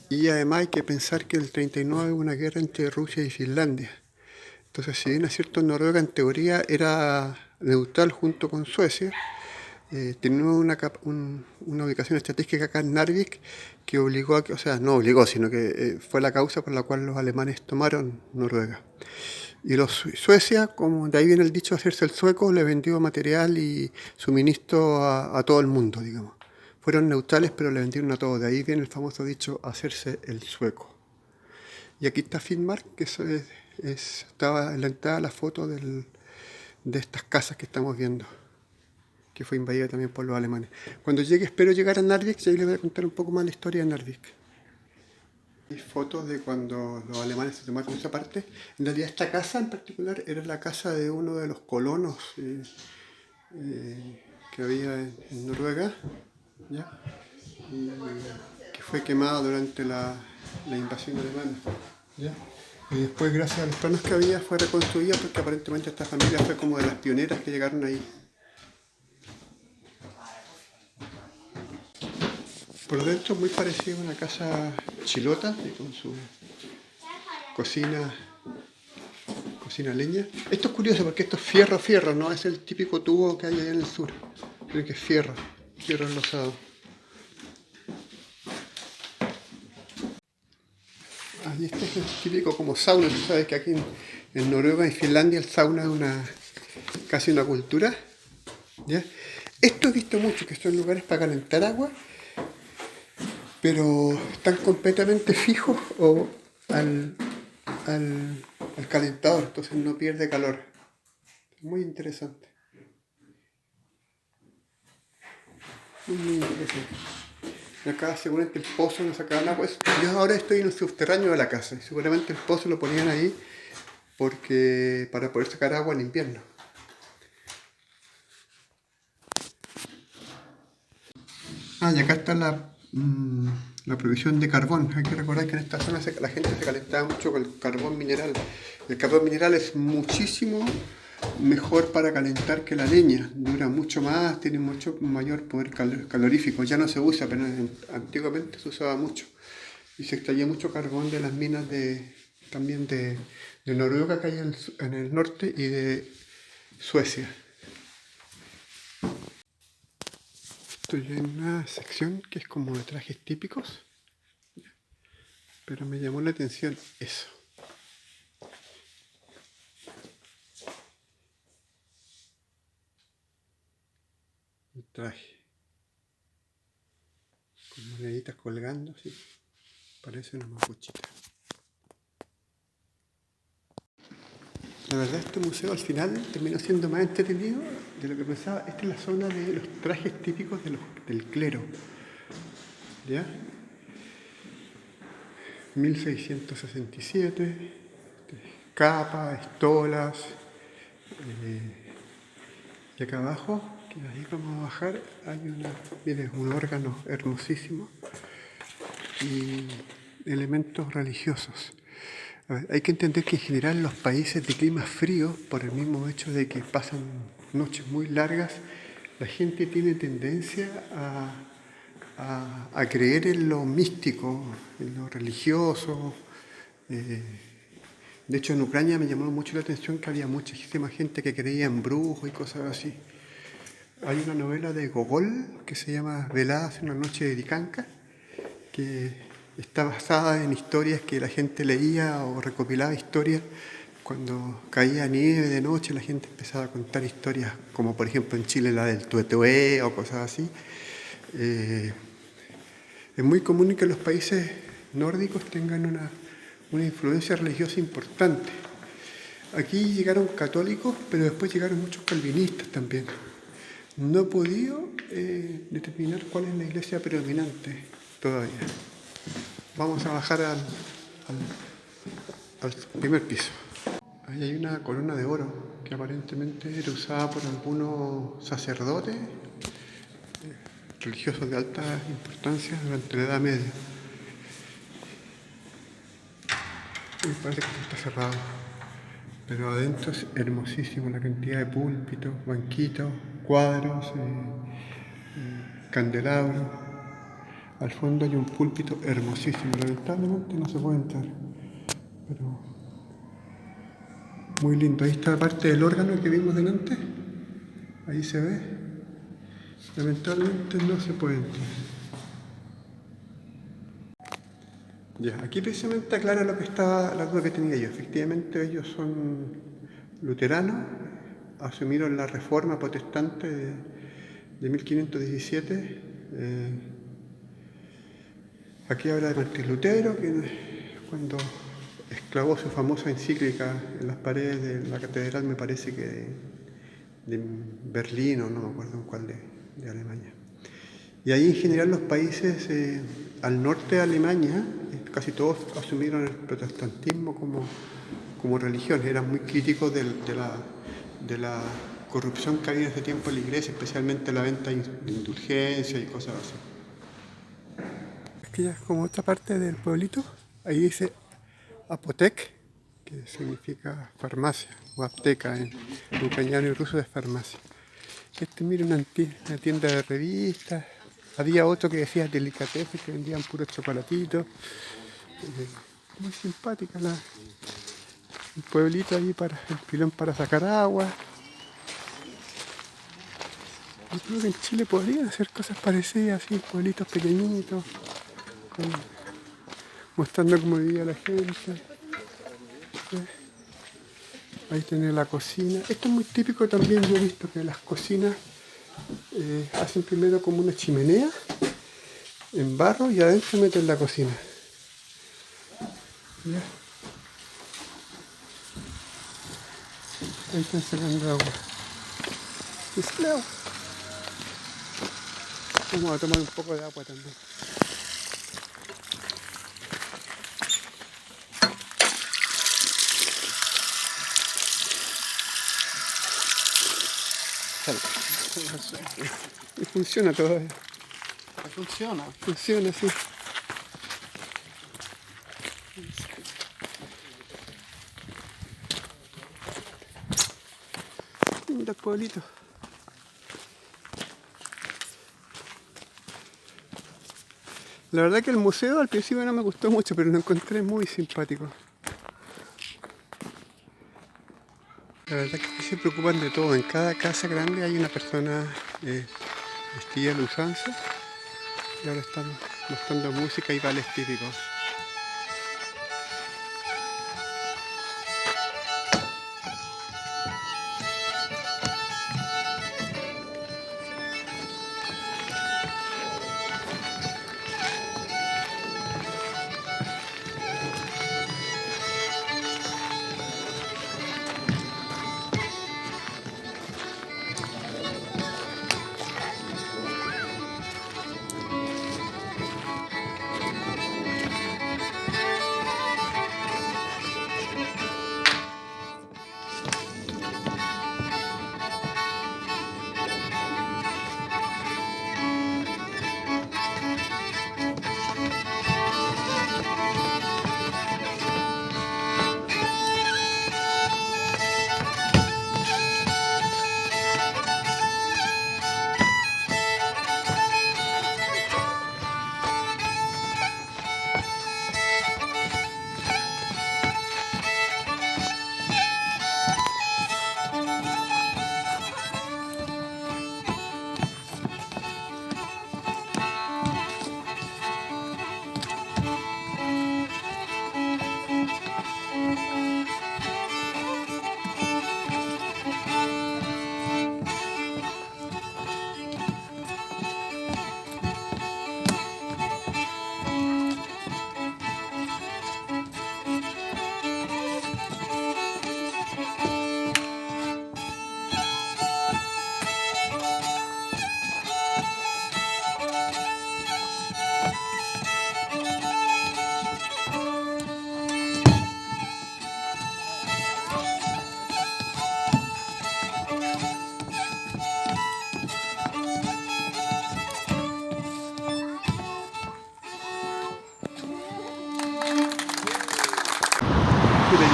Y además hay que pensar que en el 39 hubo una guerra entre Rusia y Finlandia. Entonces, si bien es cierto, Noruega en teoría era neutral junto con Suecia, tenía una ubicación estratégica acá en Narvik que obligó o sea, no obligó, sino que fue la causa por la cual los alemanes tomaron Noruega. Y Suecia, como de ahí viene el dicho de hacerse el sueco, le vendió material y suministro a todo el mundo, digamos. Fueron neutrales, pero le vendieron a todos. De ahí viene el famoso dicho hacerse el sueco. Y aquí está Finnmark, que estaba en la entrada la foto de estas casas que estamos viendo, que fue invadida también por los alemanes. Cuando llegue, espero llegar a Narvik, y ahí les voy a contar un poco más la historia de Narvik. Hay fotos de cuando los alemanes se tomaron esa parte. En realidad esta casa en particular era la casa de uno de los colonos que había en Noruega, ¿ya? Y que fue quemado durante la invasión alemana, ¿ya? Y después, gracias a los planos que había, fue reconstruida porque aparentemente esta familia fue como de las pioneras que llegaron ahí. Por dentro muy parecido a una casa chilota, con su cocina leña. Esto es curioso porque esto es fierro, no es el típico tubo que hay allá en el sur, sino que es fierro enlosado. Y este es el típico como sauna. Tú sabes que aquí en Noruega y Finlandia el sauna es casi una cultura, ¿ya? Esto he visto mucho, que son lugares para calentar agua, pero están completamente fijos o al calentador, entonces no pierde calor. Muy interesante. Muy interesante. Y acá seguramente el pozo no sacaban agua. Yo ahora estoy en el subterráneo de la casa y seguramente el pozo lo ponían ahí para poder sacar agua en invierno. Y acá está la provisión de carbón. Hay que recordar que en esta zona la gente se calentaba mucho con el carbón mineral. El carbón mineral es muchísimo mejor para calentar que la leña. Dura mucho más, tiene mucho mayor poder calorífico. Ya no se usa, pero antiguamente se usaba mucho. Y se extraía mucho carbón de las minas también de Noruega, que hay en el norte, y de Suecia. Estoy en una sección que es como de trajes típicos, pero me llamó la atención eso. El traje, con moneditas colgando, así, parece una mapuchita. La verdad, este museo al final terminó siendo más entretenido de lo que pensaba. Esta es la zona de los trajes típicos del clero, ¿ya? 1667, capas, estolas, y acá abajo, que ahí vamos a bajar, viene un órgano hermosísimo y elementos religiosos. Hay que entender que en general los países de clima frío, por el mismo hecho de que pasan noches muy largas, la gente tiene tendencia a creer en lo místico, en lo religioso. De hecho, en Ucrania me llamó mucho la atención que había muchísima gente que creía en brujos y cosas así. Hay una novela de Gogol que se llama Veladas en una noche de Dikanka, que está basada en historias que la gente leía o recopilaba historias. Cuando caía nieve de noche, la gente empezaba a contar historias, como por ejemplo en Chile la del tuetué o cosas así. Es muy común que los países nórdicos tengan una influencia religiosa importante. Aquí llegaron católicos, pero después llegaron muchos calvinistas también. No he podido determinar cuál es la iglesia predominante todavía. Vamos a bajar al primer piso. Ahí hay una corona de oro que aparentemente era usada por algunos sacerdotes religiosos de alta importancia durante la Edad Media. Y parece que está cerrado. Pero adentro es hermosísimo la cantidad de púlpitos, banquitos, cuadros, candelabros. Al fondo hay un púlpito hermosísimo. Lamentablemente no se puede entrar, pero muy lindo. Ahí está la parte del órgano que vimos delante. Ahí se ve. Lamentablemente no se puede entrar. Ya, aquí precisamente aclara la duda que tenía yo. Efectivamente ellos son luteranos, asumieron la reforma protestante de 1517. Aquí habla de Martín Lutero, que cuando exclavó su famosa encíclica en las paredes de la catedral, me parece que de Berlín o no me acuerdo en cuál de Alemania. Y ahí en general los países al norte de Alemania, casi todos asumieron el protestantismo como religión. Eran muy críticos de la corrupción que había en ese tiempo en la iglesia, especialmente la venta de indulgencias y cosas así. Aquí ya es como otra parte del pueblito. Ahí dice Apotek, que significa farmacia o apteca en ucraniano y ruso de farmacia. Mira, una tienda de revistas. Había otro que decía delicatessen, que vendían puros chocolatitos. Muy simpática el pueblito ahí para el pilón para sacar agua. Yo creo que en Chile podrían hacer cosas parecidas, así, pueblitos pequeñitos, mostrando cómo vivía la gente. Ahí tiene la cocina. Esto es muy típico también, yo he visto que las cocinas hacen primero como una chimenea en barro y adentro meten la cocina. ¿Ya? Ahí están sacando agua. Vamos a tomar un poco de agua también. Y funciona todavía. Funciona. Funciona, sí. Mira el pueblito. La verdad que el museo al principio no me gustó mucho, pero lo encontré muy simpático. La verdad que se preocupan de todo. En cada casa grande hay una persona vestida de usanza y ahora están mostrando música y bailes típicos.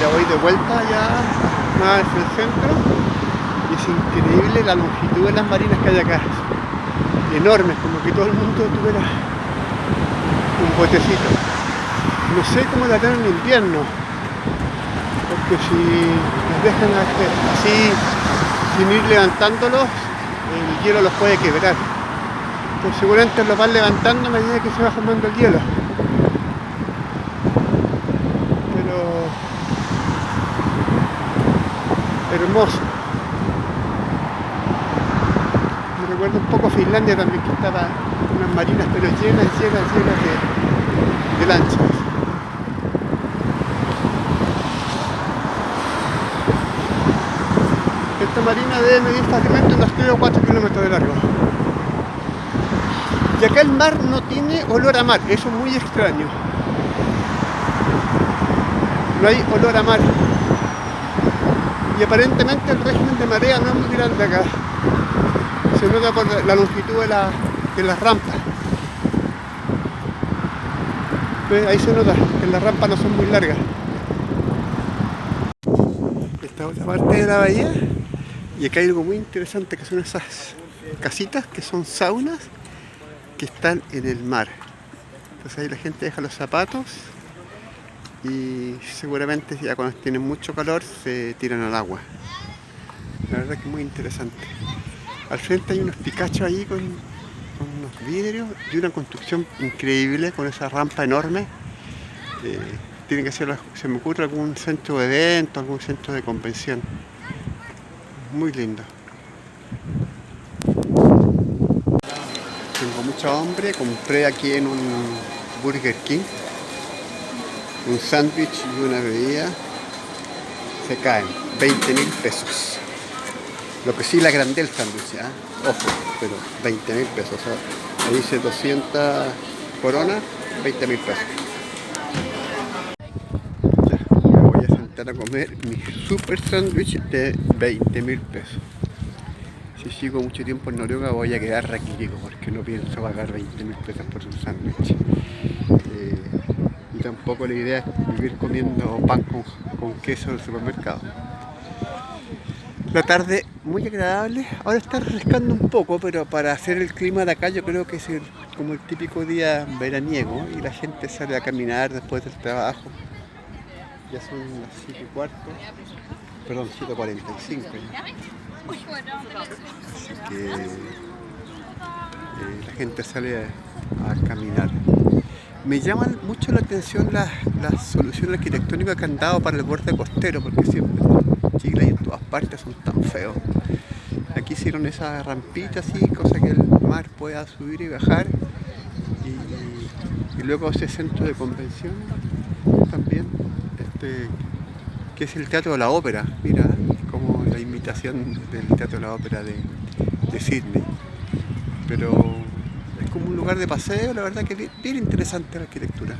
ya voy de vuelta ya más hacia el centro y es increíble la longitud de las marinas que hay acá. Enormes, como que todo el mundo tuviera un botecito. No sé cómo la harán en invierno, porque si los dejan así sin ir levantándolos, el hielo los puede quebrar. Pues seguramente los van levantando a medida que se va formando el hielo. Pero hermoso. Me recuerda un poco a Finlandia también, que estaba unas marinas pero llenas de lanchas. Esta marina debe medir fácilmente unos 3 o 4 kilómetros de largo. Y acá el mar no tiene olor a mar, eso es muy extraño. No hay olor a mar. Y aparentemente el régimen de marea no es muy grande acá. Se nota por la longitud de las rampas. ¿Ves? Ahí se nota que las rampas no son muy largas. Esta otra parte de la bahía. Y acá hay algo muy interesante que son esas casitas que son saunas que están en el mar. Entonces ahí la gente deja los zapatos y seguramente ya cuando tienen mucho calor se tiran al agua. La verdad que es muy interesante. Al frente hay unos picachos ahí con unos vidrios y una construcción increíble con esa rampa enorme. Tiene que ser, se me ocurre, algún centro de evento, algún centro de convención. Muy lindo. Tengo mucha hambre, compré aquí en un Burger King un sándwich y una bebida. Se caen 20.000 pesos. Lo que sí la agrandé el sándwich, ¿eh? Ojo, pero 20.000 pesos. O sea, ahí dice 200 coronas, 20.000 pesos. Ya, me voy a sentar a comer mi super sándwich de 20.000 pesos. Si sigo mucho tiempo en Noruega voy a quedar raquítico porque no pienso pagar 20.000 pesos por un sándwich. Y tampoco la idea es vivir comiendo pan con queso del supermercado. La tarde muy agradable, ahora está refrescando un poco, pero para hacer el clima de acá yo creo que es como el típico día veraniego y la gente sale a caminar después del trabajo. Ya son las 7:15, perdón, 7:45 ya. Así que la gente sale a caminar. Me llaman mucho la atención las soluciones arquitectónicas que han dado para el borde costero, porque siempre en Chile y en todas partes son tan feos. Aquí hicieron esa rampita así, cosa que el mar pueda subir y bajar. Y luego ese centro de convención también, que es el Teatro de la Ópera. Mira, como la imitación del Teatro de la Ópera de Sydney. Pero es como un lugar de paseo, la verdad que es bien interesante la arquitectura.